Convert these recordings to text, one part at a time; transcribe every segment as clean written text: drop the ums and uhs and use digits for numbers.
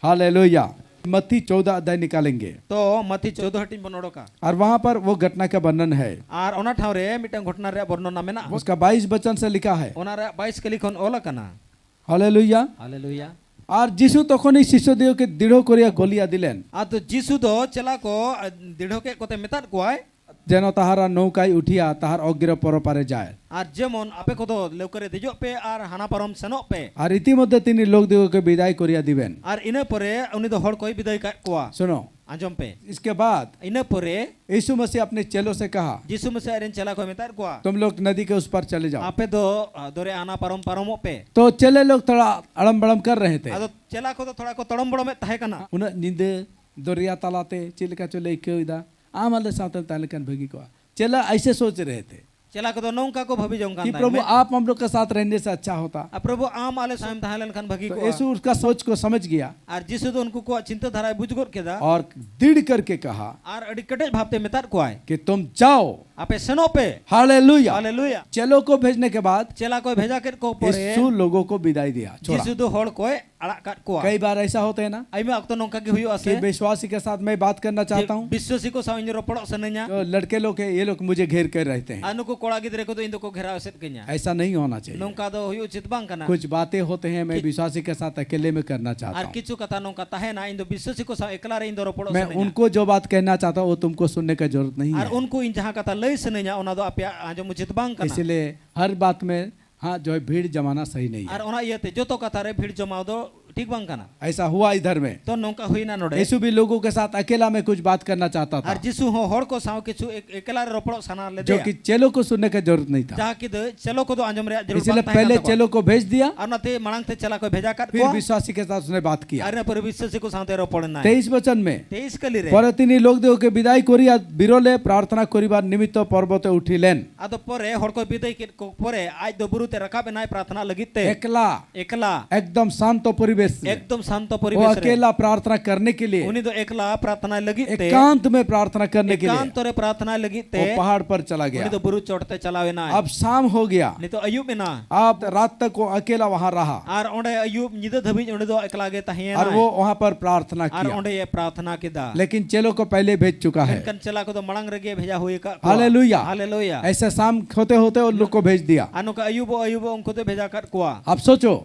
Hallelujah. मत्ती 14 अध्याय निकालेंगे तो मत्ती 14 हटिन बनोड़ो का और वहाँ पर वो घटना का वर्णन है। आर ओना ठाव रे मिटन घटना रे वर्णना मेना उसका 22 वचन से लिखा है। ओना रे 22 के लिखन ओला कना। हालेलुया। हालेलुया। और যিশু তখনই শিষ্যদিগকে দৃঢ় করিয়া গলিয়া দিলেন आ तो जीसु दो चला को दृढ़ के कोते मेतात कोय যেন তাহারা নৌকায় উঠিয়া তাহার অগ্র পরপারে যায়। আর যেমন আপে কত লৌকরে দিজো पे আর হানা পারম সেনো पे আর ইতিমধ্যে তিনি লোকদিগকে বিদায় করিয়া দিবেন। আর ইনে পরে উনি তো হড় কই বিদায় কোয়া सुनो, आजम पे इसके बाद इने परे यीशु मसीह अपने चेलों से कहा, जीसु मसीह अरेन चला को मेतार कोआ तुम लोग नदी के उस पर चले जाओ। आपे दो दोरे आना परम परमो पे तो चेले लोग थोड़ा अड़म बड़म कर रहे थे। आदो चला को तो थोड़ा को तड़म बड़ो में ताहे कना उन्हें नींद दरिया तालाते चिलका चले क्यों इदा आमले सातल तालकन भगी को चला ऐसे सोच रहे थे चला को तो नौका को भभी जाऊंगा कि प्रभु आप हम लोग के साथ रहने से अच्छा होता। प्रभु आम आले साम ताहलन खान भगी तो को यीशु उसका सोच को समझ गया और जीसु तो उनको को चिंता धारा बुझगोर केदा और दृढ़ करके कहा और अड़ी कटे भावते मेतार को आए कि तुम जाओ। आपे सनो पे हालेलुया। हालेलुया। चेलों को भेजने के बाद चला को भेजा कर को परे यीशु लोगों को विदाई दिया, छोड़ा। जीसु दो हड़ को अड़ा काट को कई बार ऐसा होता है ना आई में अक्तो नौका के हुई कि आसे विश्वासी के साथ मैं बात करना चाहता हूँ। विश्वासी को साइन रोपड़ो सनन्या तो लड़के लोग है ये लोग मुझे घेर कर रहते हैं। अनु को कोड़ा गिदरे को तो इंदो को घेरा सेट कन्या ऐसा नहीं होना चाहिए। नौका दो हुई उचित बांग कना कुछ बातें होते हैं मैं विश्वासी के साथ अकेले में करना चाहता और हूँ। किछु कथा नौका ताहे ना इंदो विश्वासी को सा एकला रे इंदो रोपड़ो मैं सनन्या उनको जो बात कहना चाहता हूँ वो तुमको सुनने का जरूरत नहीं और है। उनको इन जहां कथा लई सनन्या ओना दो आपे आजो उचित बांग कना इसलिए हर बात में हाँ जो है भीड़ जमाना सही नहीं और है। ओना इयते जो तो कथा रे भीड़ जमाओ दो ठीक बांग कना ऐसा हुआ इधर में। तो नौका हुई ना नोडे यीशु भी लोगों के साथ अकेला में कुछ बात करना चाहता था और जीसु हो हड़ को साव किछु एकला रे रोपड़ो सना ले जो दे कि चेलों को सुनने का जरूरत नहीं था। जहां कि चलो को तो आजम रे जरूर इसलिए पहले चेलों को भेज दिया और नते मणंग ते चला को भेजा कर फिर को विश्वासी के साथ उसने बात किया। अरे पर विश्वासी को साथे रोपड़ ना 23 वचन में 23 कली रे পরে তিনি লোকদিগকে বিদায় করিয়া বিরলে প্রার্থনা করিবার নিমিত্ত পর্বতে উঠিলেন। आदो परे हड़ को विदाई के को परे आज दो बुरुते रखाबे नाय प्रार्थना लगिते एकला एकला एकदम शांत परिवेश में एकदम शांत वो परिवेश रे अकेला प्रार्थना करने के लिए उनी तो एकला प्रार्थना लगिते एकांत में प्रार्थना करने के लिए एकांत रे प्रार्थना वो लगिते पहाड़ पर चला उनी गया। तो बुरु चढ़ते चलावे ना अब शाम हो गया, नहीं तो अयुब में ना अब रात तक वो अकेला वहां रहा और ओंडे अयुब निद धबी ओंडे दो एकला गे ताहे और वो वहां पर प्रार्थना और किया। ओंडे ये प्रार्थना किदा लेकिन चेलों को पहले भेज चुका है। कन चला को तो मणंग रे गे भेजा हुई का हालेलुया। हालेलुया ऐसे शाम होते होते उन लोग को भेज दिया। अनु का अयुब उनको तो भेजा कर कुआ अब सोचो,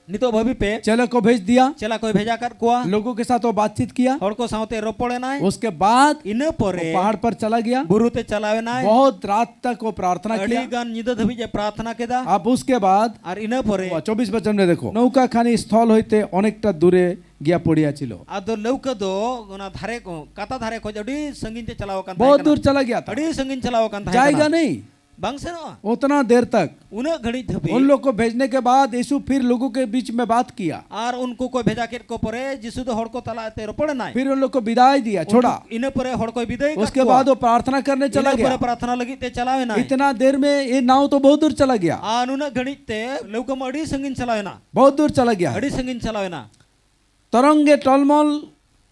नितो भभी पे चेलों को भेज दिया, चला कोई भेजा कर कुआ लोगों के साथ वो बातचीत किया। हड़ को सावते रोपड़े ना उसके बाद इन वो परे पहाड़ पर चला गया। बुरुते चलावे ना बहुत रात तक वो प्रार्थना अड़ी किया। गान निद धबी जे प्रार्थना केदा अब उसके बाद और इन परे 24 वचन में देखो, नौका खानी स्थल হইতে অনেকটা দূরে গিয়া পড়িয়াছিল। आदो लौका दो ओना धारे को काता धारे को अड़ी संगीन ते चलाओ कान बहुत दूर चला गया था, अड़ी संगीन चलाओ कान जाएगा नहीं बांग से ना उतना देर तक। उन्हें घड़ी धबी उन लोग को भेजने के बाद यीशु फिर लोगों के बीच में बात किया। और उनको कोई भेजा के को परे जिसु तो हड़ को तलाते रोपड़े ना फिर उन लोग को विदाई दिया, छोड़ा। इन परे हड़ को विदाई उसके बाद वो प्रार्थना करने चला परे गया। प्रार्थना लगी ते चलावे ना इतना देर में ये नाव तो बहुत दूर चला गया, आनुना घड़ी ते लौका अड़ी संगीन चलावे ना बहुत दूर चला गया। अड़ी संगीन चलावे ना तरंगे टलमल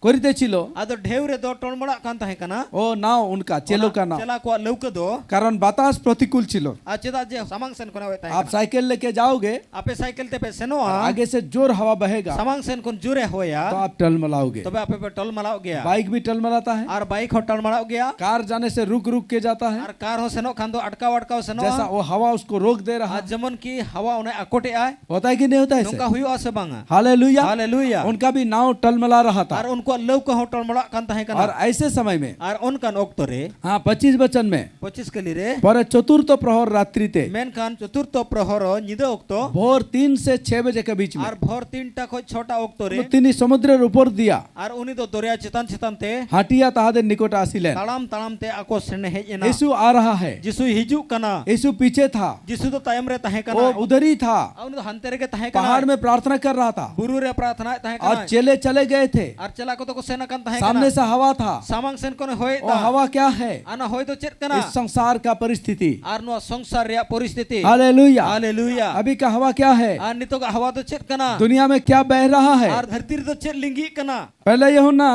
করিতেছিল। आदो ढेवरे दो टणमड़ा कान ताहे कना ও নাও उनका चेलो का नाव, चला को लौका दो कारण बातास प्रतिकूल ছিল। आचेदा जे समांग सेन कोना होता है आप साइकिल लेके जाओगे, आपे साइकिल ते पे सेनो आगे से जोर हवा बहेगा समांग सेन कोन जुरे होया तो आप टलमलाओगे। तबे आपे पे टल मलाओ गया बाइक भी टलमलाता है, और बाइक हो टल मलाओ गया कार जाने से रुक रुक के जाता है। और कार हो सेनो खान दो अटकाव अटकाव सेनो जैसा वो हवा उसको रोक दे रहा आज जमन की हवा उन्हें अकोटे आए होता है कि नहीं होता है उनका ऐसे? हुई आसे बांगा हालेलुया। हालेलुया उनका भी नाव टलमला रहा था। और उनको लौका हो टल मला कान ताहे कना और ऐसे समय में और उनका ओक्तो रे हाँ 25 वचन में 25 के लिए पर चतुर्थ प्रहर रात्रि ते मेन खान चतुर्थ प्रहर निद ओक्तो भोर 3 से 6 बजे के बीच में और भोर 3 टा को 6टा ओक्तो रे তিনি সমুদ্রের উপর দিয়া और उनी तो दरिया चितान चितान ते হাঁটিয়া তাহাদের নিকট আসিলেন। तालाम तालाम ते आको सेने हेज ना यीशु आ रहा है, जिसु हिजू कना यीशु पीछे था, जिसु तो तायम रे ताहे वो कना उधर ही था, उन तो हंते रे के ताहे कना पहाड़ में प्रार्थना कर रहा था। गुरु रे प्रार्थना ताहे और कना चेले चले गए थे, और चला को तो सेना कान ताहे सामने कना से हवा था। सामांग सेन कोने होय वो हवा क्या है? आना होय तो चेत कना इस संसार का परिस्थिति। और नो संसार रे परिस्थिति हालेलुया। हालेलुया अभी का हवा क्या है? और नितो का हवा तो चेत कना दुनिया में क्या बह रहा है? और धरती रे तो चेत लिंगी कना पहले यूहन्ना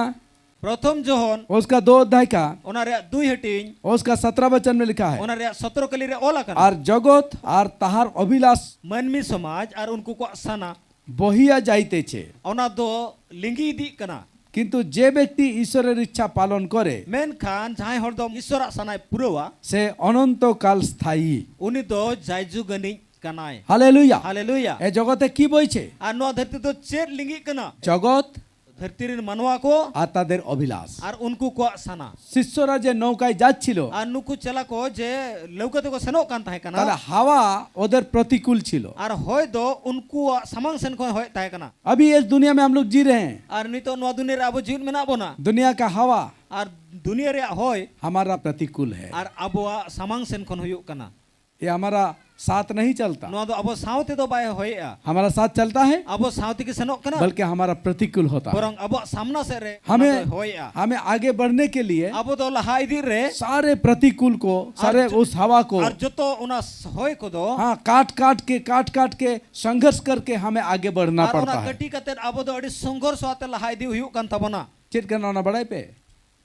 प्रथम जोहन उसका 2 अध्याय का ओना रे दुई हटिन उसका 17 वचन में लिखा है, ओना रे 17 कली रे ओला कना और जगत और ताहार अभिलाष मनमी समाज और उनको को सना বহিয়া যাইতেছে, ona do lingi di kana কিন্তু যে ব্যক্তি ঈশ্বরের ইচ্ছা পালন করে menkhan jahai hor do isora sanai purawa সে অনন্তকাল স্থায়ী। uni do jaijugani kanai hallelujah. haleluya এ জগতে কি বইছে? ar no dharti do chet lingi kana জগৎ dhartirin manwa ko আর তাদের অভিলাষ। ar unku ko sana শিষ্যরা যে নৌকায় যাচ্ছিল, ar nuku chala ko je laukate ko senok kan tahe তাহলে kana হাওয়া ওদের প্রতিকূল ছিল। ar hoy do unku samang sen ko hoy tahe kana अभी इस दुनिया में हम लोग जी रहे हैं, ar nito no dunia re abo jiun mena bona दुनिया का हवा ar dunia re hoy हमारा प्रतिकूल है। ar abo samang sen kon huyuk kana ये हमारा साथ नहीं चलता, no do abo saute do bai hoya हमारा साथ चलता है, abo saute ki senok kana बल्कि हमारा प्रतिकूल होता है। borong abo samna se re हमें hoya हमें आगे बढ़ने के लिए abo do laha idi re सारे प्रतिकूल को, सारे उस हवा को ar joto una hoy ko do हाँ काट काट के संघर्ष करके हमें आगे बढ़ना ar पड़ता una है। kati kater abo do adi songhorsh ate laha idi huyuk kan tabona चेत करना ना बड़ाई पे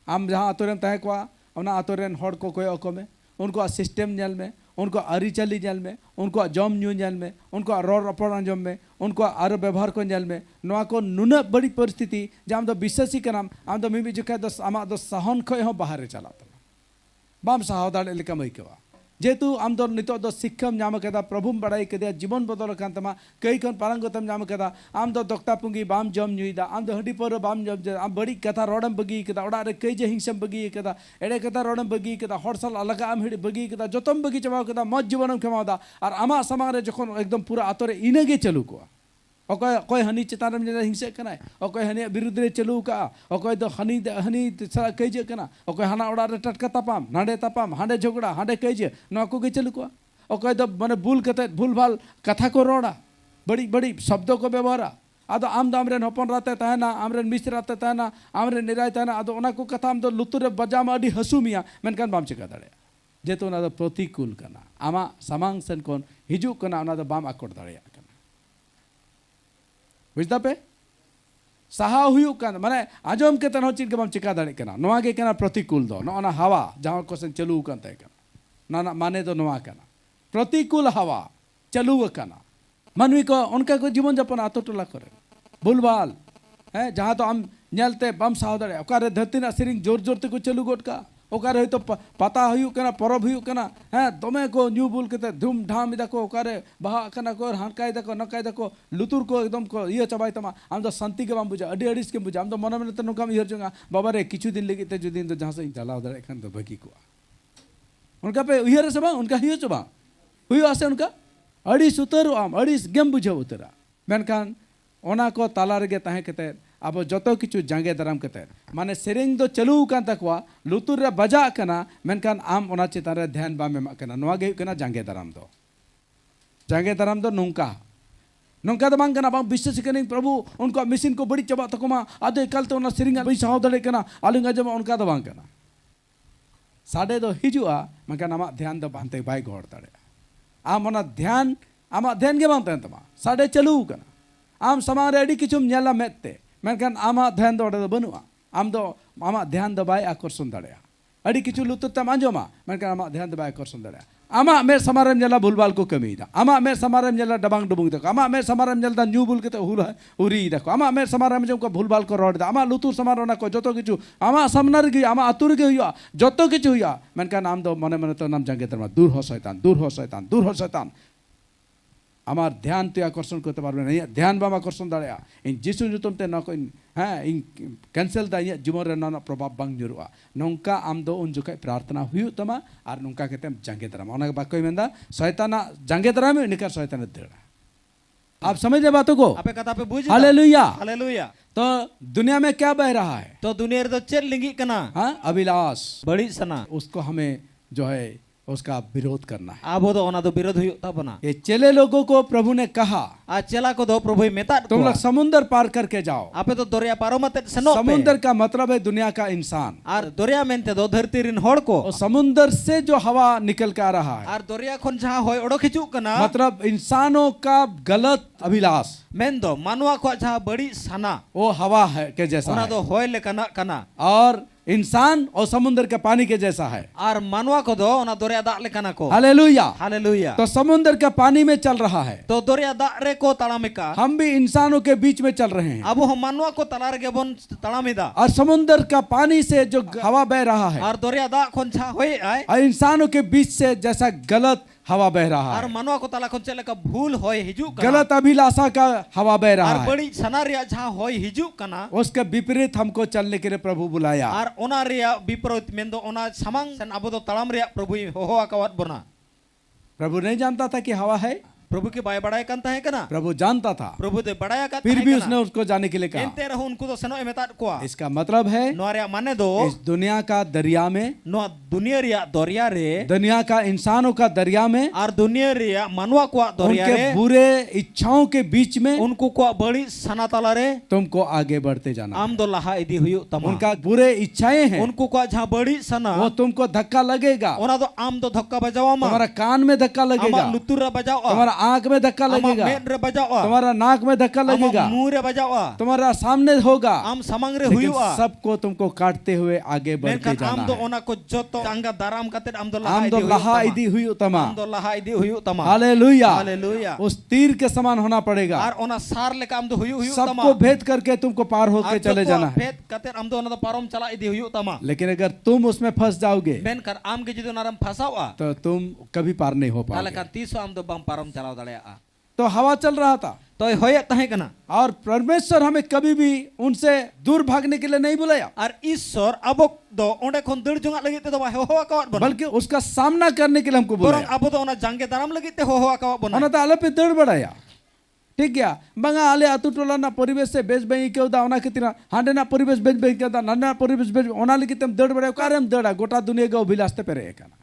हम जहाँ आतोरेन तय को उना आतोरेन हॉड को कोई अको में उनको सिस्टम जल में, उनको अरिचली जल में, उनको जम न्यू जल में, उनको रोड रपड़ जम में, उनको आर व्यवहार को जल में नवा को नुन बड़ी परिस्थिति जहाँ तो विश्वासी के नाम आम तो मिमी जुखे दस आमा दस सहन खो हो बाहर चला बाम साहदार लेका मई के जेतु आम दो नितो दो शिक्षम नाम केदा प्रभु बड़ाई केदा जीवन बदल कांतमा कई कन पारंगतम नाम केदा आम दो दोक्ता पुंगी बाम जम न्यूदा आम दो हड्डी पर बाम जम आम बड़ी कथा रोडम बगी केदा ओडा रे कई जे हिंसम बगी केदा एडे कथा रोडम बगी केदा हड़सल अलग आम हिडी बगी केदा जतम बगी चमाव केदा मज जीवनम खेमावदा और आमा समाज रे जखन एकदम पूरा आतरे इनेगे चलू को अकय अकय हनी चेतान में हिंसे कना अकय हनी विरुद्ध रे चलू का अकय दो हनी हनी सरा कइजे कना अकय हना ओडा रे टटका तापाम नाडे तापाम हांडे झगड़ा हांडे कइजे न को के चलू को अकय दो माने भूल कते भूल भाल कथा को रोड़ा बड़ी बड़ी शब्दों को व्यवहार आदो आम दो आमरे हपन राते तहना आमरे मिस्र राते तहना आमरे निराय तहना आदो ओना को कथा आम दो लुतुर रे बजाम अडी हसुमिया मेनकान बाम चिका दाड़े जेतो ओना दो प्रतिकूल कना आमा सामांग सन कोन हिजु कना ओना दो बाम आकोड दाड़े बुझदा पे साहा हुयु कान माने आजम के तन चिन के बम चिका दाड़े कना नोआ के कना प्रतिकूल दो नोना हवा जहां को सन चलू कान तय कना ना माने दो नोआ कना प्रतिकूल हवा चलू कना मानवी को उनका को जीवन यापन आतो टोला करे भूलभाल है जहां तो हम नेलते बम साह दाड़े ओकारे धरती ना सिरिंग जोर जोर ते को चलू गोट का ओकारे तो पता हुयु कना परब हुयु कना है दमे को न्यू बुल के धूम धाम इदा को ओकारे बहा कना को हानकाय दको नकाय दको लुतुर को एकदम को ये चबाय तमा हम तो शांति के बाम बुझा अडी अडीस के बुझा हम तो मन में तो नकाम इहर जोंगा बाबा रे किछु दिन लगी ते जुदिन तो जहां से चलाव दाड़े खान तो बकी को उनका पे इहर से बा उनका हियो चबा हुयु आसे उनका अडीस उतर आम अडीस गेम बुझा उतरा मेनखान ओना को ताला रे ताहे केते अब जो किचु जांगे दाराम कते माने सेरेंग दो चलू कान तकवा लुतुर रे बजा कना मेनकान आम ओना चितान रे ध्यान बाम एमा कना नोआ गे कना जांगे दाराम दो नोंका नोंका दो बांग कना बांग विश्वास कने प्रभु उनको मिशन को बड़ी चबा तकोमा आदे कल तो ओना सेरेंग बई साव दड़े कना आलिंगा जमा उनका दो बांग कना साडे दो हिजुआ मेनकान आमा ध्यान दो बांते बाय गोड़ दड़े आम ओना ध्यान आमा ध्यान गे बांग तमा साडे चलू कना आम समाज रे अडी किचुम नेला मेते मेनखान आमा ध्यान दो बनुआ आम दो आमा ध्यान दो बाय आकर्षण दाड़ेया अड़ी किछु लुतुर तम आंजोमा मेनखान आमा ध्यान दो बाय आकर्षण दाड़ेया आमा मेर समारम जला भूलभाल को कमीदा आमा मेर समारम जला डबांग डुबुंग दको आमा मेर समारम जलदा न्यू बुल के हुल उरी दको आमा मेर समारम जम को भूलभाल को रोड दा आमा लुतुर समारोना को जतो किछु आमा सामनार गे आमा अतुर गे हुआ जतो किछु हुआ मेनखान आम दो मने मने तो नाम जांगे तरमा दूर हो शैतान दूर हो शैतान दूर हो शैतान आमार ध्यान तो आकर्षण करते पारबे ना ध्यान बाम आकर्षण दाड़ेया इन जिसु ᱧᱩᱛᱩᱢ ते न को हाँ इन कैंसिल दा जीवन रे ना प्रभाव बांग जुरुआ नोंका आम दो उन जुकाय प्रार्थना हुयु तमा आर नोंका केते जांगे दाराम ओना बाको मेंदा शैताना जांगे दाराम निका शैतान देड़ा आप समझ रहे बातों को आपे कथा पे बुझ हालेलुया हालेलुया तो दुनिया में क्या बह रहा है तो दुनिया रे तो चेर लिंगी कना हाँ अभिलाष बड़ी सना उसको हमें जो है उसका विरोध करना है आबो दो ओना दो विरोध हुयु तबना ये चेले लोगों को प्रभु ने कहा आ चला को दो प्रभु मेता तुम लोग समुंदर पार करके जाओ आपे तो दरिया पारो मत सनो समुंदर का मतलब है दुनिया का इंसान आर दरिया मेनते दो धरती रिन होड़ को और समुंदर से जो हवा निकल के आ रहा है आर दरिया खन जहां होय ओडो खिचु कना मतलब इंसानों का गलत अभिलाष मेन दो मानवा को जहां बड़ी सना वो हवा है के जैसा ओना है। दो होय ले कना कना और इंसान और समुद्र के पानी के जैसा है। आर मानवा को दो ओना दोरिया दाग लेकाना को हालेलुया। हालेलुया तो समुद्र के पानी में चल रहा है, तो दोरिया दाग रे को तड़ामिका हम भी इंसानों के बीच में चल रहे हैं। अब हम मानवा को तला रे बोन तड़ामिदा और समुद्र का पानी से जो हवा बह रहा है आर दोरिया दाग खोन छा होई आय और इंसानों के बीच से जैसा गलत हवा बह रहा आर है, मानवा को तला खोन चले का भूल होय हिजू कना गलत अभिलाषा का हवा बह रहा आर है, बड़ी सना रिया जहां होय हिजू कना उसके विपरीत हमको चलने के लिए प्रभु बुलाया। आर ओना रिया विपरीत मेंदो ओना समांग सन अब तो तड़ाम रिया प्रभु हो आकावत बना प्रभु नहीं जानता था कि हवा है, प्रभु के बाय बड़ाय कंता है कना प्रभु जानता था, प्रभु दे बड़ाया का फिर भी उसने उसको जाने के लिए कहा। एनते रहो उनको तो सनो एमेता कोआ इसका मतलब है नोआ रिया माने दो इस दुनिया का दरिया में, नोआ दुनिया रिया दोरिया रे दुनिया का इंसानों का दरिया में, आर दुनिया रिया मानवा को दोरिया उनके रे बुरे इच्छाओं के बीच में उनको को बड़ी सना तला रे तुमको आगे बढ़ते जाना। आम दो लहा इदी हुयु तमा उनका बुरे इच्छाएं हैं, उनको को जहां बड़ी सना वो तुमको धक्का लगेगा, ओना तो आम दो धक्का बजावा मा तुम्हारा कान में धक्का लगेगा, आमा लुतुर रे बजावा तुम्हारा आंख में धक्का आमा लगेगा, मेन रे बजावा तुम्हारा नाक में धक्का आमा लगेगा, मुंह रे बजावा तुम्हारा सामने होगा, आम समंग रे लेकिन हुयुआ सबको तुमको काटते हुए आगे बढ़ते मेनखान जाना आम दो है। ओना को जोतो अंगा दाराम कते आम दो आम दो लहा इदी हुई तमा। आम दो लहा इदी हुयु तमा हालेलुया। हालेलुया उस तीर के समान होना पड़ेगा, आर ओना सार लेका आम दो हुयु हुयु तमा सबको भेद करके तुमको पार होके चले जाना है। भेद कते आम दो ओना तो पारोम चला इदी हुयु तमा लेकिन अगर तुम उसमें फंस जाओगे मेनखान आम के जिदो नारम फसावा तो तुम कभी पार नहीं हो ताले पाओगे। का 30 आम दो बम पारोम चलाव दड़ेया तो हवा चल रहा था तो होय तहे कना और परमेश्वर हमें कभी भी उनसे दूर भागने के लिए नहीं बुलाया, और ईश्वर अब दो ओंडे खन दड़ जुंगा लगी ते तो हो आकावत बना बल्कि उसका सामना करने के लिए हमको बरं बुलाया। अब तो ओना जांगे दाराम लगी ते हो आकावत बना ओना तो आले पे दड़ बढ़ाया। ठीक गया बंगा आले आतु टोला ना परिवेश से बेच बई के दा ओना कितना हांडे ना परिवेश बेच बई के दा नन्ना परिवेश बेच ओना लगी तम दड़ बढ़ाया कारम दड़ा गोटा दुनिया के अभिलाष ते पेरे एकाना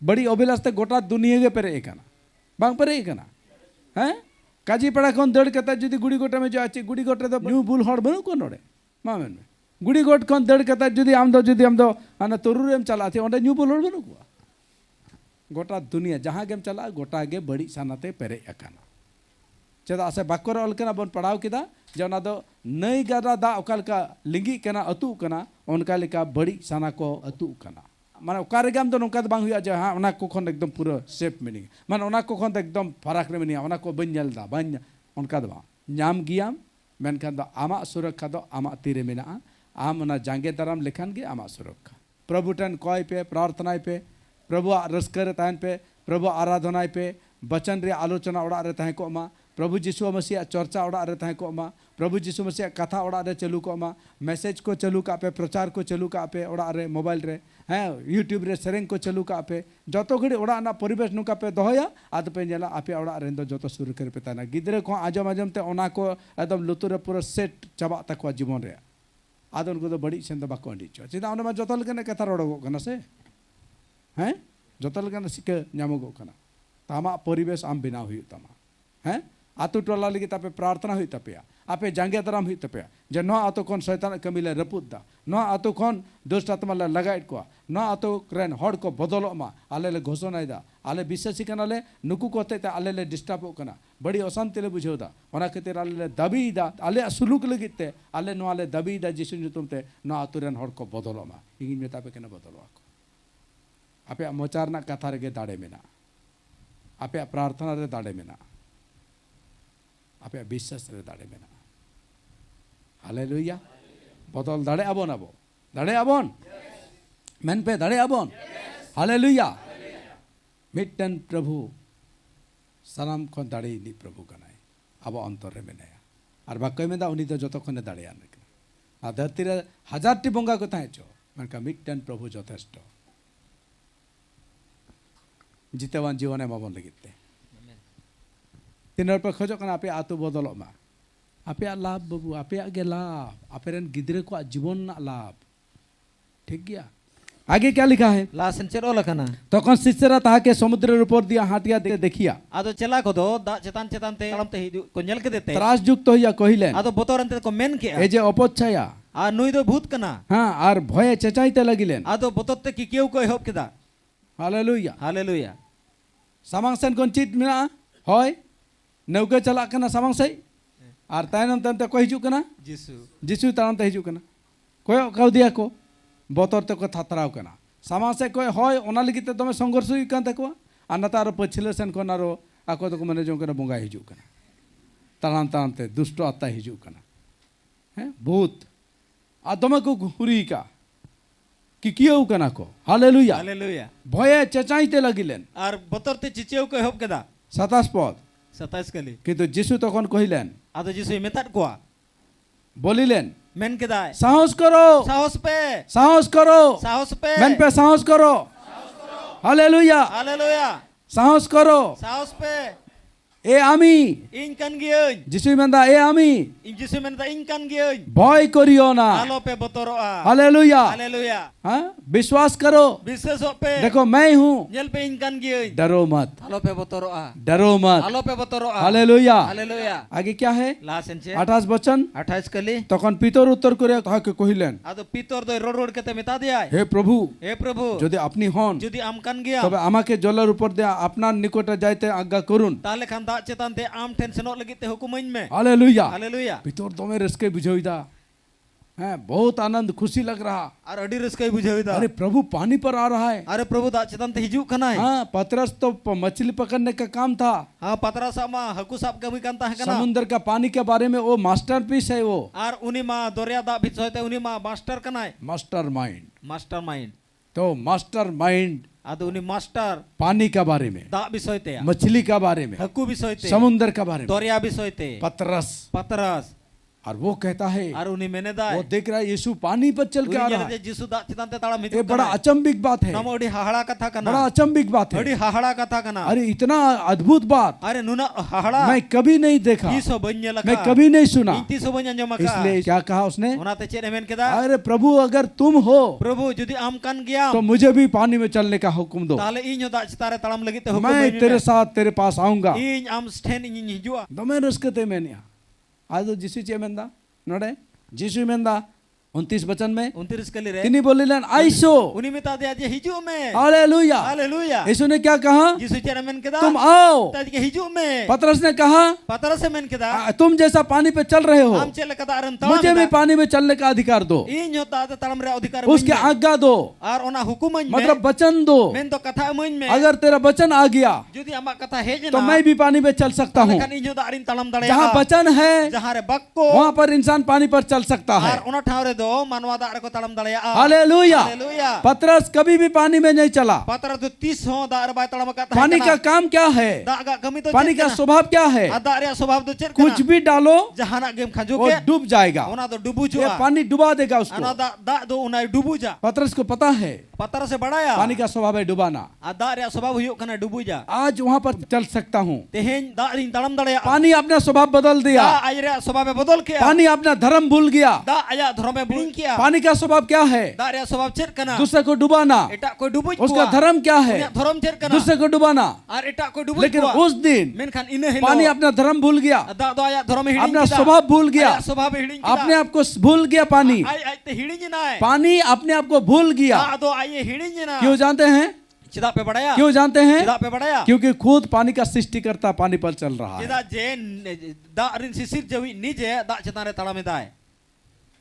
बड़ी अभिलाष ते गोटा दुनिया के पेरे एकाना बांग पेरे एकाना हैं काजी पड़ा खन दड़ कता जुदी गुड़ी गोटा में जो आछे गुड़ी गोटा तो न्यू बुल हड़ बनु को नोडे मामेन में गुड़ी गोट खन दड़ कता जुदी आम दो आना तोरुरेम चलाते ओंडे न्यू बुल हड़ बनु को गोटा दुनिया जहां गेम चला गोटा गे बड़ी सानाते पेरे एकाना चेदा से बाकोर अलकना बन पढ़ाव किदा जे ओना दो नई गादा दा ओकालका लिंगी कना अतु कना ओनका लेका बड़ी साना को अतु कना माने ओकारे गाम दो नोका बांग हुआ जे हां ओना को खन एकदम पूरा सेफ मीनिंग माने ओना को खन एकदम फराक रे मीनिंग ओना को बन दा बाñ ओनका दो नाम गियाम मेनखान दो आमा सुरक्षा दो आमा तीरे मेना आम ओना जांगे दाराम लेखान गे आमा सुरक्षा प्रभु टन कय पे प्रार्थनाय पे प्रभु रस्कर तान पे प्रभु आराधनाय पे वचन रे आलोचना ओड़ा रे ताहे को मा प्रभु जीशु मसीह चर्चा ओड़ा रे ताहे को मा प्रभु जीशु मसीह कथा ओड़ा रे चलू को मा मैसेज को चलू का पे प्रचार को चलू का पे ओड़ा रे मोबाइल रे हैं यूट्यूब रे सेरेंग को चलू का पे जतो घड़ी ओड़ा ना परिवेश नुका पे दोहया आद पे नेला आपे ओड़ा रे दो जतो सुर कर पे ताना गिदरे को आजम आजम ते ओना को एकदम लुतुर पूरा सेट चाबा तक जीवन रे आद उनको तो बड़ी सेंद बाको अंडी चो चिदा ओना मा जतो लगे कथा रोडो कना से हैं जतो लगे सिके ᱧᱟᱢᱚᱜᱚᱜ कना तामा परिवेश आम बिना हुई तमा हैं आतु टोला लगी तापे प्रार्थना हुई तपेया आपे जांगे दाराम हुई तपेया जे नो आतो कोन शैतान कमिले रपुदा नो आतो कोन दुष्ट आत्मा ले लगाइट को नो आतो क्रेन हड़ को बदलो मा आले ले घोषणा दा आले विश्वासी कनाले नुकु कोते ते आले ले डिस्टर्ब कना बड़ी अशांति ले बुझोदा ओना खातिर आले ले दबी दा आले सुलूक लगिते आले नो आले दबी दा जिसु nyutum ते नो आतो रेन हड़ को बदलो मा इगिन मेता पे केना बदलो को आपे मोचार ना कथा रे दाड़े मेना आपे प्रार्थना रे दाड़े मेना आपे विश्वास रे दाड़े मेना हालेलुया बदल दाड़े आबोन आबो दाड़े आबोन मेन पे दाड़े आबोन हालेलुया मिटन प्रभु सानाम खन दाड़े नि प्रभु कनाय आबो अंतर रे मेनाया आर बाकय मेदा उनी दो जतो खने दाड़ेयान आ धरती रे हजारटी बंगा को ताहेचो मनका मिटन प्रभु यथेष्ट जितेवान जीवन एमाबन लगिते तीन पे खोजो कना आपे आतु बदलो मा आपे लाभ बाबू आपे गे लाभ आपे रेन गिद्रे को जीवन ना लाभ ठीक गया आगे क्या लिखा है लासन चेरो लखना तखन शिष्यरा ताहाके समुद्रेर ऊपर दिया हाटिया देखिया आदो चला को दो दा चेतान चेतान ते तड़म ते को नेल के देते त्रास युक्त हइया कहिलेन आदो बोतरन ते को मेन के ए जे अपच्छाया आ नुई दो भूत कना हां आर भये चेचाइते लगिलेन आदो बोतर ते की केउ को एहब केदा हालेलुया हालेलुया सामांग सेन कोन चीज मेना होय नौके चला कना सामांग सई आर तायनम तनते को हिजु कना जीसु जीसु तारम ते हिजु कना कोय काउ दिया को बतर तक थातराव कना सामा से कोई होय ओना लगी ते दमे संघर्ष हुई कान तकवा आ नतार पछिले सेन कोन आरो आको तो मने जो कना बंगा हिजु कना तालाम तालाम ते दुष्ट आत्मा हिजु कना हैं भूत आ दमे को हुरी का कि कियो कना को हालेलुया हालेलुया भये चचाइते लगिलेन और बतर ते चिचियो को एहब केदा 27 पद 27 कली किंतु যিশু তখন কহিলেন आदो जिसु मेताद कोआ বলিলেন मेन केदा সাহস করো साहस पे সাহস করো साहस पे মেন पे সাহস করো হালেলুয়া हालेलुया সাহস করো साहस पे এ আমি इन kan gieuñ যিশু মেন্দা এ আমি इन जिसु मेनता इन kan gieuñ ভয় করিও না आलो पे बतरोआ हालेलुया हालेलुया हाँ विश्वास करो विश्वास पे देखो मैं हूँ nyel पे इन kan gieuñ डरो मत आलो पे बतरोआ डरो मत आलो पे बतरोआ हालेलुया हालेलुया आगे क्या है लासेन छे 28 বচন 28 कली তখন পিতর উত্তর করে তাহাকে কহিলেন आदो पितर दो रोड रोड केते मेता दिया হে প্রভু हे प्रभु যদি আপনি হন যদি আম কান গিয়া তবে আমাকে জলের উপর দিয়ে আপনার নিকটে যাইতে আজ্ঞা করুন তাহলে খান দা চেতান তে আম টেন সেনক লাগি তে হুকুমাইন মে हालेलुया हालेलुया ভিতর দমে रस्के बुझोइदा हैं बहुत आनंद खुशी लग रहा और अडी रस्कई बुझाविदा अरे प्रभु पानी पर आ रहा है अरे प्रभु दा चेतान ते हिजू खनाय हाँ पतरस तो मछली पकड़ने का काम था हां पतरा सामा हकु साब कमी कांता है कना समुद्र का पानी के बारे में वो मास्टरपीस है वो और उनी मा दरिया दा बिच होते उनी मा मास्टर कनाय मास्टरमाइंड मास्टरमाइंड तो मास्टरमाइंड आदो उनी मास्टर पानी के बारे में दा बिसोयते मछली का बारे में हकु बिसोयते समुद्र का बारे में दरिया बिसोयते पतरस पतरस और वो कहता है और उनी मेने दा वो देख रहा है यीशु पानी पर चल के आ रहा है जिसु दा चेतान ते ताड़ा ये मितु बड़ा अचंभिक बात है नमो अडी हाहड़ा कथा कना बड़ा अचंभिक बात है अडी हाहड़ा कथा कना अरे इतना अद्भुत बात अरे नुना हाहड़ा मैं कभी नहीं देखा तीसो बन्य लखा मैं कभी नहीं सुना इन तीसो बन्य अंजम का इसलिए क्या कहा उसने उनाते चेत मेन केदा अरे प्रभु अगर तुम हो प्रभु जुदी आम कान गया तो मुझे भी पानी में चलने का हुक्म दो ताले इन दा चितारे तड़म लगी ते हुकुम मैं तेरे साथ तेरे पास आऊंगा इन आम स्टेन इन हिजुआ दमे रस्कते मैंने आज जिसु चेमेंदा नोडे जिसु मेंदा 29 वचन में 29 कली रे तिनी बोलिलेन आइसो उनी मिता दे जे हिजू में हालेलुया हालेलुया यीशु ने क्या कहा यीशु चेरे मेन केदा तुम आओ ताज के हिजू में पतरस ने कहा पतरस से मेन केदा तुम जैसा पानी पे चल रहे हो आम चले कदा अरन तड़ा मुझे भी पानी में चलने का अधिकार दो इन होता ते तड़म रे अधिकार उसके आज्ञा दो और ओना हुकुम में मतलब वचन दो मेन तो कथा मन में अगर तेरा वचन आ गया जुदी आमा कथा हे तो मैं भी पानी में चल सकता हूँ लेकिन इन दा अरिन तड़म दड़े जहाँ वचन है जहाँ रे बक्को वहाँ पर इंसान पानी पर चल सकता है और ओना ठाव रे दो मानवा दा को तड़म दड़े हालेलुया हालेलुया पतरस कभी भी पानी में नहीं चला पतरा तो 30 हो दा रे बाय तड़म का पानी का काम क्या है दा गा कमी तो पानी का स्वभाव क्या है दा रे स्वभाव तो चेर कुछ भी डालो जहाना गेम खजो वो के डूब जाएगा ओना तो डुबू ये जुआ पानी डुबा देगा उसको अना दा दा दो उना डुबू जा पतरस को पता है पतरा से बड़ाया पानी का स्वभाव है डुबाना आ दा रे स्वभाव हुयो कना डुबू जा आज वहाँ पर चल सकता हूँ तेहेन दा रिन तड़म दड़े पानी अपना स्वभाव बदल दा दिया आई रे स्वभाव बदल के पानी अपना धर्म भूल गया दा आया धर्म में बुलिंग किया पानी का स्वभाव क्या है दा रे स्वभाव चेर कना दूसरे को डुबाना एटा कोई डुबू उसका धर्म क्या है धर्म चेर कना दूसरे को डुबाना और एटा कोई डुबू लेकिन उस दिन मेनखान इने हेलो पानी अपना धर्म भूल गया दा दो आया धर्म हिडिंग अपना स्वभाव भूल गया स्वभाव हिडिंग अपने आप को भूल गया पानी आई आई ते हिडिंग ना है पानी अपने आप को भूल गया दा दो आये हिडिंग ना क्यों जानते हैं चिदा पे बड़ाया क्यों जानते हैं चिदा पे बड़ाया क्योंकि खुद पानी का सृष्टिकर्ता पानी पर चल रहा है चिदा जे दा रिन सिसिर जवी निजे दा चतारे तड़ा में दाए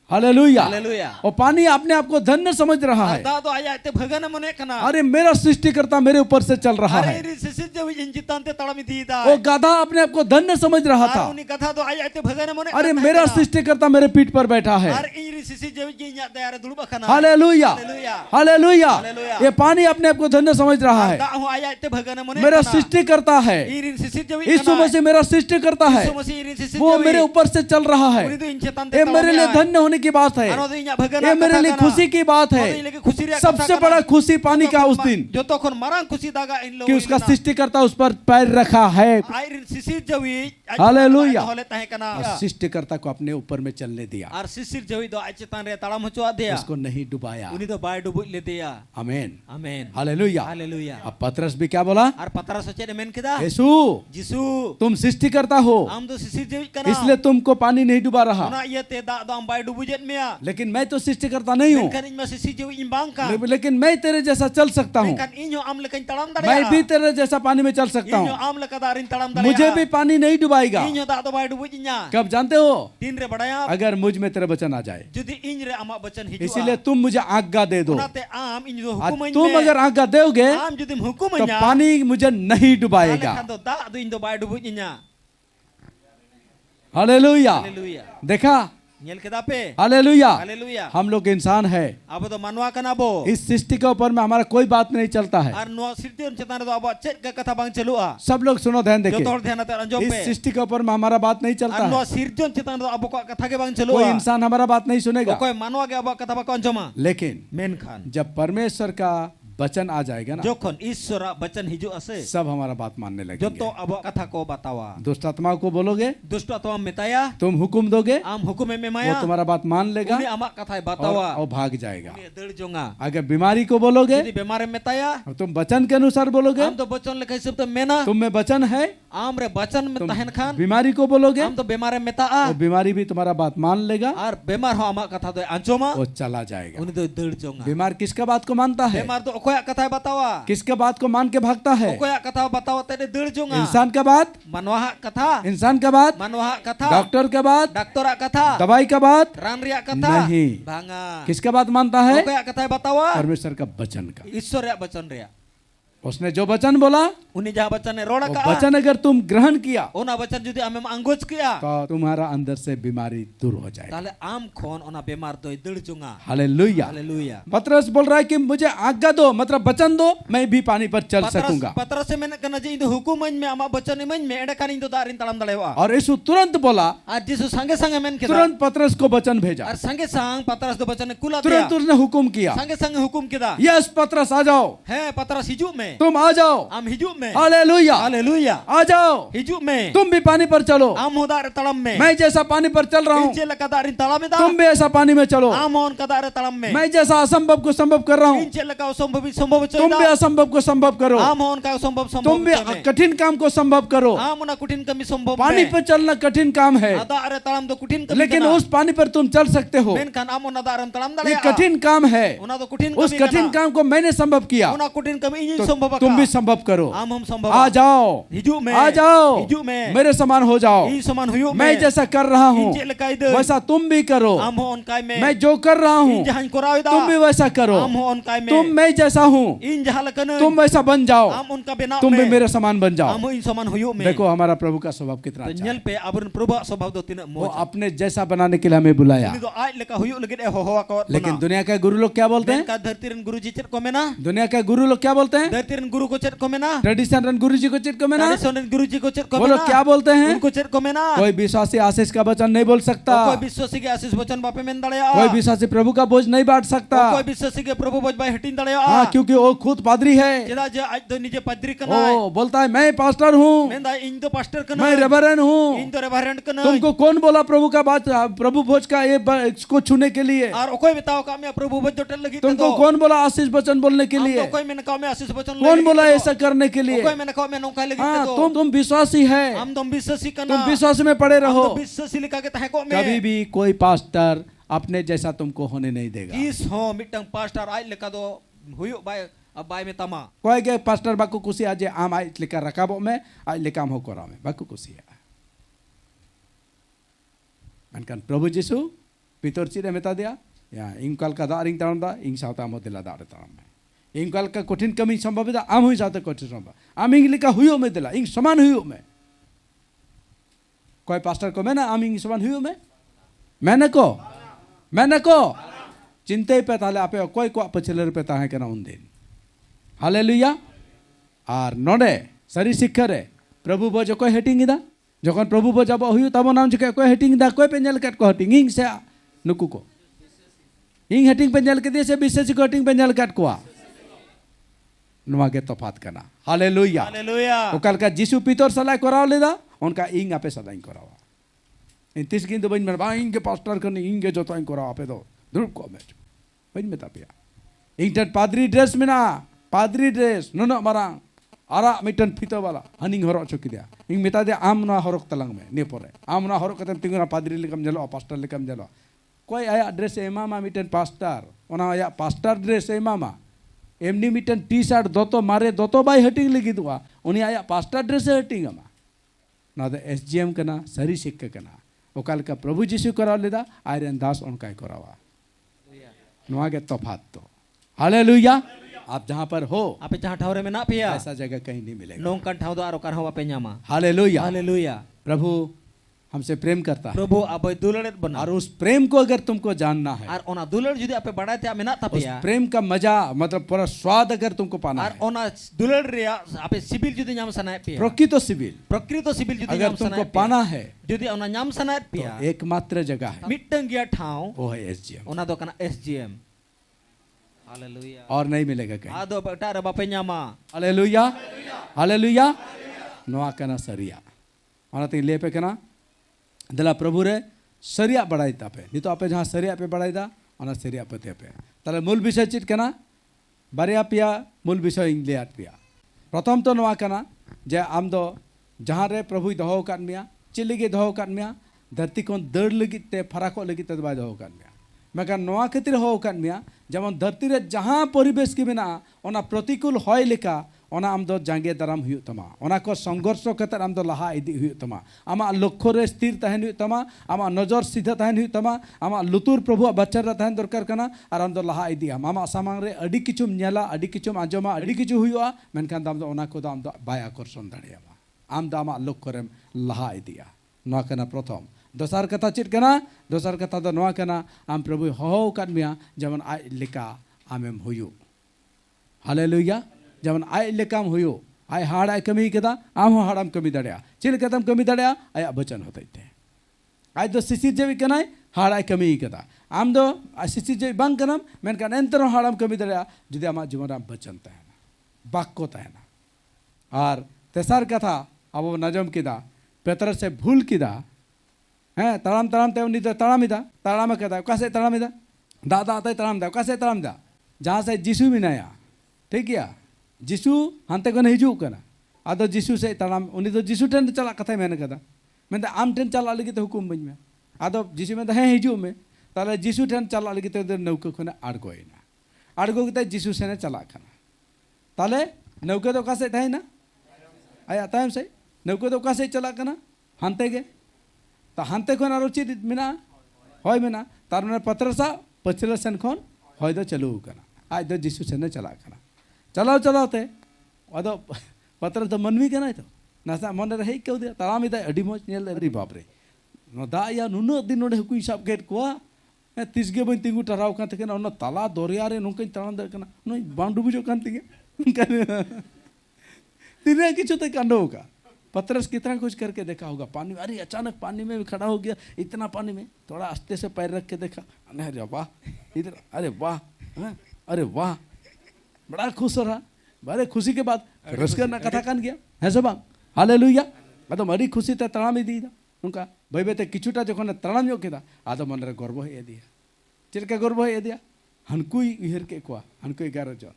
हालेलुया हालेलुया और पानी अपने आप को धन्य समझ रहा है दा दो आया ते भगन मने कना अरे मेरा सृष्टिकर्ता मेरे ऊपर से चल रहा अरे है रिन सिसिर जवी इन चितांते तड़ा में दी दा वो गाधा अपने आप को धन्य समझ रहा था उनी कथा दो आया ते भगन मने अरे मेरा सृष्टिकर्ता मेरे पीठ पर बैठा है अरे इन रिन सिसिर जवी जी न्या दयारे दुड़बा कना हालेलुया हालेलुया हालेलुया हालेलुया। ये पानी अपने आप को धन्य समझ रहा है दा हो आया ते भगन मने मेरा सृष्टिकर्ता है इन रिन सिसिर जवी यीशु मसीह मेरा सृष्टिकर्ता है यीशु मसीह रिन सिसिर वो मेरे ऊपर से चल रहा है उनी तो इन चितांते ये मेरे लिए धन्य होने की बात है अनो इन्या भगन ये मेरे लिए खुशी की बात है सबसे बड़ा खुशी पानी का उस दिन जो तो खन मारांग खुशी दागा इन लोग कि उसका सृष्टिकर्ता उस पर पैर रखा है आयरिन शिशिर जवी हालेलुया। होले तहे कना और सृष्टिकर्ता को अपने ऊपर में चलने दिया और शिशिर जवी दो आचतान रे ताड़म हचवा दिया उसको नहीं डुबाया उनी तो बाय डुबु ले दिया आमीन आमीन हालेलुया हालेलुया अब पतरस भी क्या बोला और पतरस सोचे मेन केदा यीशु जिसु तुम सृष्टिकर्ता हो आम तो शिशिर जवी कना इसलिए तुमको पानी नहीं डुबा रहा उना ये ते दा दो बाय डुबु जेत मिया लेकिन मैं तो सृष्टिकर्ता नहीं हूँ मेनखान इन में शिशिर जवी इंबांग का लेकिन मैं तेरे जैसा चल सकता हूँ मेनखान इन आम लेकन तड़म दड़े मैं भी तेरे जैसा पानी में चल सकता इन हूँ आम लेकदा रिन तड़म दड़े मुझे भी पानी नहीं डुबाएगा इन दा दो बाय डुबु जिन्या कब जानते हो तीन रे बड़ाया अगर मुझ में तेरा वचन आ जाए जुदी जुदी इंज रे आमा वचन हिजुआ इसीलिए तुम मुझे आज्ञा दे दो ओनाते आम इंज दो और हुकुम तुम अगर आज्ञा दोगे आम जुदी हुकुम तो पानी मुझे नहीं डुबाएगा खान दो दा दो इंज दो बाय डुबुज इन्या हालेलुया हालेलुया देखा नेल केदा पे हालेलुया हालेलुया हम लोग इंसान है अब तो मानवा कना बो इस सृष्टि के ऊपर में हमारा कोई बात नहीं चलता है और नो सिरतियन चेतन दो अब चेत का कथा बांग चलुआ सब लोग सुनो ध्यान जो देखिए तोड़ ध्यान ते अंजो इस पे सृष्टि के ऊपर में हमारा बात नहीं चलता और नो है सिरतियन चेतन दो अब को कथा के बांग कोई चलुआ इंसान हमारा बात नहीं सुनेगा कोई मानवा के अब कथा बा अंजमा लेकिन मेन खान जब परमेश्वर का वचन आ जाएगा ना जोखन ईश्वर वचन हिजु असे सब हमारा बात मानने जो तो लगेंगे अब कथा को बतावा दुष्ट आत्माओं को बोलोगे दुष्ट आत्मा मिताया तुम हुक्म दोगे आम हुकुम में वो माया तुम्हारा बात मान लेगा उन्हें आमा कथा बतावा और भाग जाएगा उन्हें दड़ जोंगा अगर बीमारी को बोलोगे यदि बीमार में मिताया और तुम वचन के अनुसार बोलोगे आम तो वचन लिखे सब तो मेना तुम में वचन है आम रे वचन में तुम तहन खान बीमारी को बोलोगे आम तो बीमार में मिता वो बीमारी भी तुम्हारा बात मान लेगा और बीमार हो आमा कथा तो अंजोमा वो चला जाएगा उन्हें तो दड़ जोंगा बीमार किसका बात को मानता है बीमार तो ओकोया कथा बतावा किसका बात को मान के भागता है ओकोया कथा बतावा तेरे दड़ जोंगा इंसान का बात मनवा कथा इंसान का बात मनवा कथा डॉक्टर का बात डॉक्टरा कथा दवाई का बात रान रिया कथा नहीं। भांगा किसका बात मानता है ओकोया कथा बतावा परमेश्वर का वचन का ईश्वर रे वचन रे उसने जो वचन बोला उन्हें जहाँ वचन ने रोड़ा वो का वचन अगर तुम ग्रहण किया ओना वचन जुदी आमे अंगोज किया तो तुम्हारा अंदर से बीमारी दूर हो जाएगी ताले आम खोन ओना बीमार तो दड़ जोंगा हालेलुया हालेलुया पतरस बोल रहा है कि मुझे आज्ञा दो मतलब वचन दो मैं भी पानी पर चल सकूंगा पतरस से मैंने कहना जी इंदो हुकुम में आमा वचन में एडे कानी इंदो दारिन तलम दलेवा और यीशु तुरंत बोला आज जिसु संगे संगे मैंने केदा तुरंत पतरस को वचन भेजा और संगे संग पतरस दो वचन कुला दिया तुरंत उसने हुक्म किया संगे संगे हुकुम केदा यस पतरस आ जाओ है पतरस हिजू में तुम आ जाओ आम हिजू में हालेलुया हालेलुया आ जाओ हिजू में तुम भी पानी पर चलो आम होदार तलम में मैं जैसा पानी पर चल रहा हूँ इंचे लका दारिन तलम में दा तुम भी ऐसा पानी में चलो आम होन कदार तलम में मैं जैसा असंभव को संभव कर रहा हूँ इंचे लका संभव संभव तुम भी असंभव को संभव करो आम होन का संभव संभव तुम भी कठिन काम को संभव करो आम ना कुटिन कमी संभव पानी पर चलना कठिन काम है अदार तलम दो कुटिन कमी लेकिन उस पानी पर तुम चल सकते हो मेन खान आम ना दारम तलम ये दले कठिन काम है उना तो कुटिन उस कठिन काम को मैंने संभव किया उना कुटिन कमी इंज तो संभव तुम भी संभव करो आम हम संभव आ जाओ हिजू में आ जाओ हिजू में मेरे समान हो जाओ ई समान हुयो मैं जैसा कर रहा हूँ इंचे लकाई दे वैसा तुम भी करो आम होन काय में मैं जो कर रहा हूँ इन जहां कोराव दा तुम भी वैसा करो आम होन काय में तुम मैं जैसा हूँ इन जहां लकन तुम वैसा बन जाओ आम उनका बिना तुम भी मेरे समान बन जाओ आम इन समान हुयो में देखो हमारा प्रभु का स्वभाव कितना तो अच्छा nyel है पे अबरन प्रभु स्वभाव दो तीन वो मोज अपने जैसा बनाने के लिए हमें बुलाया उनी तो आज लेका हुयो लगे ए हो हो का लेकिन दुनिया के गुरु लोग क्या बोलते हैं का धरतीरन गुरुजी चेत को मेना दुनिया के गुरु लोग क्या बोलते हैं धरतीरन गुरु को चेत को मेना ट्रेडिशन गुरु जी को चिट को मेना ट्रेडिशनल गुरुजी को चेत को वो मेना लोग क्या बोलते हैं उनको चेत को मेना कोई विश्वासी आशीष का वचन नहीं बोल सकता कोई विश्वासी के आशीष वचन बापे में दड़या कोई विश्वासी प्रभु का बोझ नहीं बांट सकता कोई विश्वासी के प्रभु बोझ बाय हटिन दड़या हाँ क्योंकि वो खुद पादरी है चेदा जे आज तो निजे पादरी कना ओ बोलता है मैं पास्टर हूँ मेंदा इन तो पास्टर कना मैं रेवरेंड हूँ इन तो रेवरेंड कना तुमको कौन बोला प्रभु का बात प्रभु भोज का ये इसको छूने के लिए और कोई बताओ का मैं प्रभु बोझ जोटल लगी तुमको कौन बोला आशीष वचन बोलने के लिए कोई मैंने कहा मैं आशीष वचन कौन बोला ऐसा करने के लिए कोई मैंने कहा मैं नौका लगी हाँ तो तुम विश्वासी है हम तुम विश्वासी कना तुम विश्वास में पड़े रहो हम तो विश्वासी लिखा के तहे को में कभी भी कोई पास्टर अपने जैसा तुमको होने नहीं देगा इस हो मिटंग पास्टर आई लेका दो हुयो बाय अब बाय में तमा कोई के पास्टर बाकू कुसी आज आम आई लेकर रकाबो में आज लेकाम हो कोरा में बाकू कुसी है अनकन प्रभु जीसु पितर चिरे मेता दिया या इंकल का दारिंग तारम दा इंग सावता मोदिला दारे तारम में इंकल का कठिन कमी संभव दा आम हुई सावता कठिन संभव आम इंग लिखा हुयो में दिला इंग समान हुयो में कोई पास्टर को मैं ना आम इंग समान हुयो में मैंने को चिंते पे ताले आपे कोई को पछले पे ताहे के ना उन दिन हालेलुया और नोडे सरी शिक्षर है प्रभु बो जो कोई हेटिंग इदा जखन प्रभु बो जब हुयो तब नाम जो कोई हेटिंग दा कोई पेंजल कट को हेटिंग इंग से नुकु को इंग हेटिंग पेंजल के दिए से विशेष को हेटिंग पेंजल कट को नुआ के तफात करना हालेलुया हालेलुया ओकल का जीसु पितर सलाह कराव लेदा उनका इंग आपे सदाई करावा इन तीस गिन तो बन में बा इंग के पास्टर करने इंग के जो तो करावा आपे तो ध्रुव को मैच बन में तापिया इंग पादरी ड्रेस में ना पादरी ड्रेस नुना मारांग आरा मिटन फितो वाला हनिंग हरो चुकी दिया इंग मिता दे आम ना हरक तलंग में ने परे आम ना हरक कतन तिंगना पादरी लेकम जलो पास्टर लेकम जलो कोई आया ड्रेस एमामा मिटन पास्टर ओना आया पास्टर ड्रेस एमामा एमनी मिटन टी शर्ट दोतो मारे दोतो बाय हटिंग लगी दुआ उनी आया पास्टर ड्रेस हटिंग अमा ना दे एसजीएम कना सरी सिक्का कना ओकाल का प्रभु जीसु कराव लेदा आयरन दास उनका करावा नोआ के तफात तो हालेलुया आप जहां पर हो ape jaha ठाव रे मेना पेया ऐसा जगह कहीं नहीं मिलेगा nongkan ठाव दो आरो karhaw ape nyama hallelujah haleluya प्रभु हमसे प्रेम करता है प्रभु apoy duledet bana और उस प्रेम को अगर तुमको जानना है ar ona duler judi ape badai te mena उस tapeya प्रेम का मजा मतलब पूरा स्वाद अगर तुमको पाना ar है ona duler ria ape sibil judi nyam sanai peya प्रकृत सिविल prakrito sibil judi अगर nyam तुमको sanai पाना है judi ona nyam sanai तो peya एकमात्र जगह है mittang gia ठाव वो है SGM ona do kana SGM haleluya और नहीं मिलेगा कहीं ado bata re bape nyama hallelujah hallelujah नोआ कना सरिया अनाते लेपे कना दला प्रभु रे सरिया बड़ाई तापे नहीं तो आपे जहाँ सरिया पे बड़ाई दा अना सरिया पे ते पे ताले मूल विषय चित कना बारिया पिया मूल विषय इंग्लियात पिया प्रथम तो नोआ कना जे आम दो जहाँ रे प्रभु दहो काट मिया चिल्लिगे दहो काट मिया धरती को दड़ लगित ते फराको लगित ते बाय दहो काट मिया मैं नोआ खातिर हो काट मिया जेमन धरती रे जहाँ परिवेश के बिना ओना प्रतिकूल होय लेका ओना आम दो जांगे दाराम हुई तमा ओना को संघर्ष कतर आम दो लहा इदी हुई तमा आमा लक्ष्य रे स्थिर तहन हुई तमा आमा नजर सीधा तहन हुई तमा आमा लुतुर प्रभु बच्चर रे तहन दरकार कना और आम दो लहा इदी आमा सामांग रे अडी किचुम नेला अडी किचुम आंजमा अडी किचु हुआ मेनखान दाम दो ओना को दाम दो बाय आकर्षण दाड़ियामा आम दो आमा लक्ष्य रे लहा इदिया नोआ कना प्रथम दोसार कथा चित कना दोसार कथा दो नोआ कना आम प्रभु हो काट मिया जेमन आय लेका आमेम हुयु हालेलुया जेमन आय लेकाम हुयो आय हाड़ा कमी कदा आम हाड़ाम कमी दाड़िया चिल कदम कमी दाड़िया आय वचन होते थे आय दो शिशिर जेवी कनाय हाड़ा कमी कदा आम दो शिशिर जेवी बांग कनम मेनकान एंतर हाड़ाम कमी दाड़िया जुदी आमा जीवन वचन तहना बाक्को तहना और तेसार कथा अब नजम किदा पेतर से भूल किदा हैं तड़ाम तड़ाम ते उन्नी तो तड़ामिदा तड़ाम कदा कासे तड़ामिदा दादा आते तड़ामिदा कासे तड़ामिदा जहाँ से जिसु मिनाया ठीक है जिसु हानते को हिजू कना आदो जिसु से तड़ाम उन्नी तो जिसु ठेन चला कथा मेन कदा मैं आम ठेन चला लगी तो हुकुम बन में आदो जिसु में हैं हिजू में ताले जिसु ठेन चला लगी तो नौका खने आड़गोयना आड़गो के जिसु सेने चला कना ताले नौका तो कासे था ना आया तायम से नौका तो कासे चला कना हानते के तो हानते खन आरो चित मिना होय मिना तार माने पत्रसा पछले सेन खन होय दो चलू कना आज दो जिसु सेने चला कना चलाओ चलाते अदो पत्र तो मनवी कना तो नासा मन रे क्यों दिया तड़ाम इदा अडी मोज नेल अरे बाप रे नो दा या नुनो दिन नोडे हुकुई साब गेट कोआ तिसगे बन तिंगु टराव कान तके ना ताला दरिया रे नोंकन तड़ाम दे कना नो बांडू बुजो कान तिगे तिने किछु ते कांडो का पत्रस कितना कुछ करके देखा होगा पानी अरे अचानक पानी में खड़ा हो गया इतना पानी में थोड़ा आस्ते से पैर रख के देखा अरे वाह इधर अरे वाह अरे वाह बड़ा खुश हो रहा बड़े खुशी के बाद रसकर ना कथा कान गया है सब हालेलुया आदो अड़ी खुशी ते तड़ाम दी उनका भाई बेते किचुटा जो तड़ाम जो केदा आदो मन रे गर्व हे दिया चिलका गर्व हे दिया हनकुई उहर के कोआ हनकुई 11 जन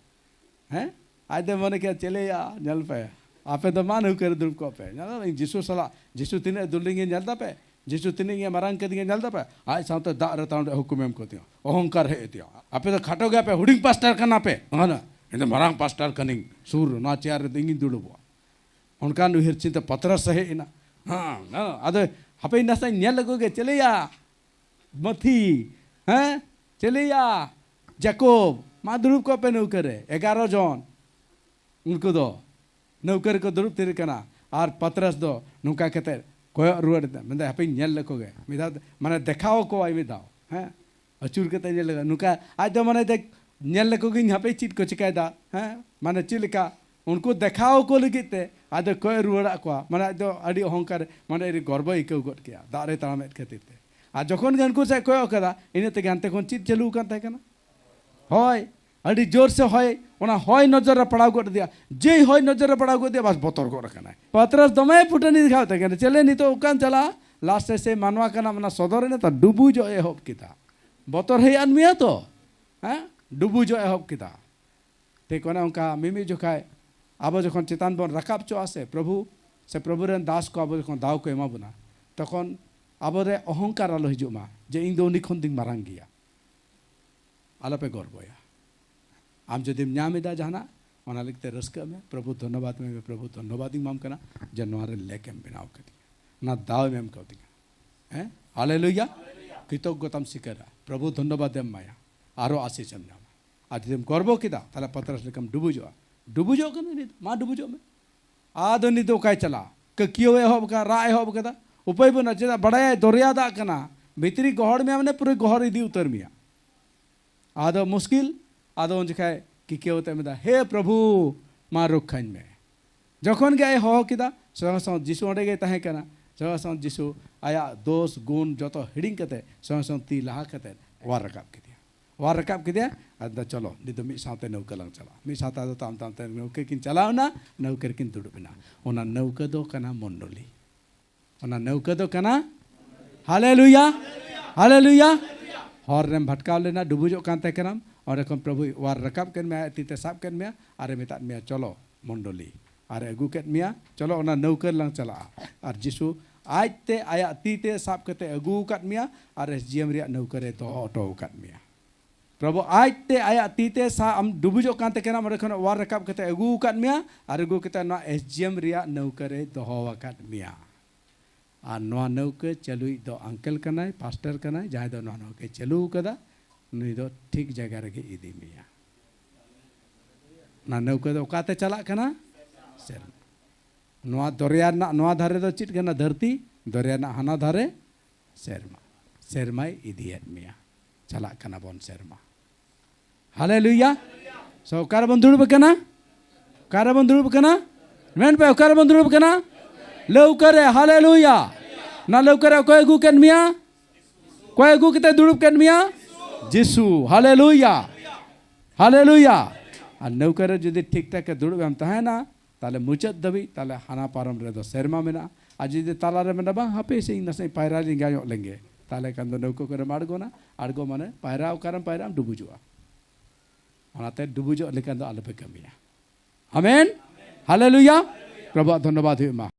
हैं आज दे मन के चले या जल पे आपे तो मान हो कर दुर्ब को पे ना जिसु सला जिसु तिने दुलिंगे जलदा पे जिसु तिने मरांग के दिए जलदा पे आज साथ दा रता हुकुम एम को दियो अहंकार है दियो आपे तो खाटो गया पे हुडिंग पास्टर कना पे ना इने मरांग पास्टर कनिंग सूर ना चार दिंगी दुड़बो उनका उहर चिंता पत्र सहे ना हाँ ना अद हपे नसा नेल लगोगे चले या मथी हैं चले या जैकोब मा दुरुब को पे नौकरे 11 जन उनको दो नौकर को दुरुब तेरे कना और पत्रस दो नुका कहते कोई रुआड़ मैं हपे नेल लगोगे मिदा माने देखाओ को आई मिदाओ हैं अचूर के नेल लगा नुका आज तो माने देख नेल लगोगे हपे चीट को चिकायदा हैं माने चिलका उनको देखाओ को लगते आज कोई रुआड़ा को माने आज अड़ी अहंकार माने गर्व इको गट किया दारे तामेत खातिर ते आज जखन उनको से कोई कदा इन ते गानते कोन चीट चलू कान था कना होय अड़ी जोर से होय ओना होय नजर रे पड़ाव गट दिया जे होय नजर रे पड़ाव गट दिया बस बतर को रखना पत्रस दमे फुटनी दिखाते कने चले नहीं तो उकान चला लास्ट से मानवा कना मना सदर ने तो डुबू जो एहब किता बतर हे आदमी तो हैं डुबू जो एहब किता ते कोना उनका मिमी जो खाए अब जो चेतान बन रकाब चो आसे प्रभु से प्रभु रेन दास को अब जो दाव को एमा बना तखन अब रे अहंकार आलो हिजुमा जे इन दो उनी खन दिं मारांग गया आलो पे गर्वया आम जदि नामेदा जाना ओना लिखते रस्क में प्रभु धन्यवाद में प्रभु धन्यवाद माम करना जनवारे लेके बनाव कर दिया ना दाव में कर दिया हैं हालेलुया कृतज्ञताम सिकरा प्रभु धन्यवाद माया आरो आशीष नामा और जुदीम गर्व किदा ताले पतरस लेकम डुबुजो डुबुजो मा डुबुजो में आदो नित ओकाय चला ककियो एहब का रा एहब कदा उपाय बना चेदा बड़ाय दरिया दा कना भितरी गहड़ में माने पूरे गहड़ इदी उतर मिया आदो मुश्किल आदो उन जखाय किकियो ते मेदा हे प्रभु मा रक्षाइन में जखन गे हो किदा संग संग जिसु ओडे गे ताहे कना संग संग जिसु आया दोष गुण जतो हिडिंग कते संग संग ती लहा कते वार रकाब किदिया अद चलो नितो मी साथे नौका लंग चला मी साथा दो ताम ताम ते नौके किन चलावना नौकर किन दुडुबिना ओना नौका दो कना मंडली ओना नौका दो कना हालेलुया हालेलुया हर रेम भटकाव लेना डुबुजो कांते करम और एखन प्रभु वार रकाब केन में तीते साब केन में आरे मेता में चलो मंडली आरे अगु केन मिया चलो ओना नौकर लंग चला और जिसु आजते आया तीते साब कते अगु काट मिया और एसजीएम रिया नौकरे तो ऑटो काट मिया प्रभु आजते आया तीते सा हम डुबुजो कांते केना मरे खन वार रकाब कते अगु काट मिया और अगु कते ना एसजीएम रिया नौकरे दोहो काट मिया और नवा नौके चलुई दो अंकल कनाय पास्टर कनाय जहां दो नवा नौके चलु कदा नुई दो ठीक जगह रगे इदी मिया ना नौके दो काते चला कना सेर नवा दरिया ना नवा धारे दो चिट कना धरती दरिया ना हाना धारे सेरमा सेरमाय इदियत मिया चला कना बोन सेरमा हालेलुया सो कार बन दुड़ब कना मेन पे कार बन दुड़ब कना लौकरे हालेलुया ना लौकरे कोई गु केन मिया कोई गु किते दुड़ब केन मिया जिसु हालेलुया हालेलुया और नौकरे जुदी ठीक ठाक दुड़ब हम तहना ताले मुचाद दबी ताले हाना पारम रे दो सेरमा मेना आज जुदी ताला रे मेना बा हापे से नसे पायरा लिंगायो लेंगे ताले कान दो नौको करे आड़गोना आड़गो माने पायरा उकारम पायरा डुबुजुआ ओनाते डुबुजो लेकान दो आलोपे कमिया आमेन हालेलुया प्रभु धन्यवाद हुई मा।